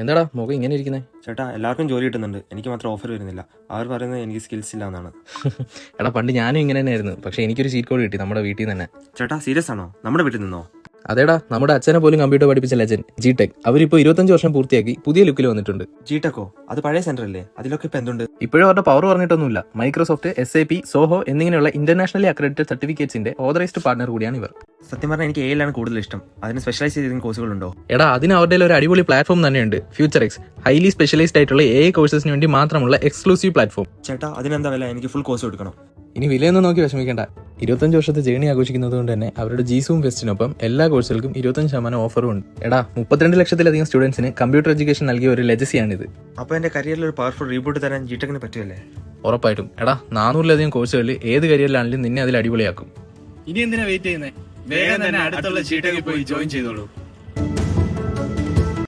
എന്താടാ മുഖം ഇങ്ങനെ ഇരിക്കുന്നത്? ചേട്ടാ എല്ലാവർക്കും ജോലി കിട്ടുന്നുണ്ട്, എനിക്ക് മാത്രം ഓഫർ വരുന്നില്ല. അവർ പറയുന്നത് എനിക്ക് സ്കിൽസ് ഇല്ല എന്നാണ്. എടാ പണ്ട് ഞാനും ഇങ്ങനെ തന്നെയായിരുന്നു, പക്ഷേ എനിക്കൊരു സീറ്റ് കോഡ് കിട്ടി നമ്മുടെ വീട്ടിൽ നിന്ന് തന്നെ. ചേട്ടാ സീരിയസ് ആണോ? നമ്മുടെ വീട്ടിൽ നിന്നോ? അതേടാ, നമ്മുടെ അച്ഛനെ പോലും കമ്പ്യൂട്ടർ പഠിപ്പിച്ച ലെജൻഡ് ജിടെക് അവരിപ്പോൾ 25 വർഷം പൂർത്തിയാക്കി പുതിയ ലുക്കിൽ വന്നിട്ടുണ്ട്. ജിടെക്കോ? അത് പഴയ സെന്റർ അല്ലേ? അതിലൊക്കെ ഇപ്പം എന്തുണ്ട്? ഇപ്പോഴും അവരുടെ പവർ പറഞ്ഞിട്ടൊന്നുമില്ല. മൈക്രോസോഫ്റ്റ്, SAP, സോഹോ എന്നിങ്ങനെയുള്ള ഇന്റർനാഷണലി അക്രഡിറ്റഡ് സർട്ടിഫിക്കറ്റ്സിന്റെ ഓതറൈസ്ഡ് പാർട്ണർ കൂടിയാണ് ഇവർ. സത്യം പറഞ്ഞാൽ എനിക്ക് എയിലാണ് കൂടുതൽ ഇഷ്ടം. അതിന് സ്പെഷ്യലൈസ് ചെയ്തിരിക്കുന്ന കോഴ്സുകളുണ്ടോ? എടാ അതിന് അവരുടെ ഒരു അടിപൊളി പ്ലാറ്റ്ഫോം തന്നെയുണ്ട്. ഫ്യൂച്ചർ എക്സ്, ഹൈലി സ്പെഷ്യലൈസ്ഡ് ആയിട്ടുള്ള AI കോഴ്സസിന് വേണ്ടി മാത്രമുള്ള എക്സ്ക്ലൂസീവ് പ്ലാറ്റ്ഫോം. ചേട്ടാ അതിനെന്താ വില? എനിക്ക് ഫുൾ കോഴ്സ് എടുക്കണം. ഇനി വിലയൊന്നും നോക്കി വിഷമിക്കേണ്ട. 25 വർഷത്തെ ജേണി ആഘോഷിക്കുന്നത് കൊണ്ട് തന്നെ അവരുടെ G-Zoom ഫെസ്റ്റിനൊപ്പം എല്ലാ കോഴ്സുകൾക്കും 25% ഓഫറും ഉണ്ട്. എടാ 32 ലക്ഷത്തിലധികം സ്റ്റുഡൻസിന് കമ്പ്യൂട്ടർ എഡ്യൂക്കേഷൻ നൽകിയ ഒരു ലെഗസിയാണിത്. അപ്പോൾ എൻ്റെ കരിയറിൽ ഒരു പവർഫുൾ റീബൂട്ട് തരാൻ ജിടെക്കിന് പറ്റുമല്ലേ? ഉറപ്പായിട്ടും. എടാ 400-ലധികം കോഴ്സുകളിൽ ഏത് കരിയറിലാണെങ്കിലും നിന്നെ അതിൽ അടിപൊളിയാക്കും. ഇനി എന്തിനാ വെയിറ്റ് ചെയ്യുന്നത്? വേഗം തന്നെ അടുത്തുള്ള ജിടെക്കിൽ പോയി ജോയിൻ ചെയ്തോളൂ.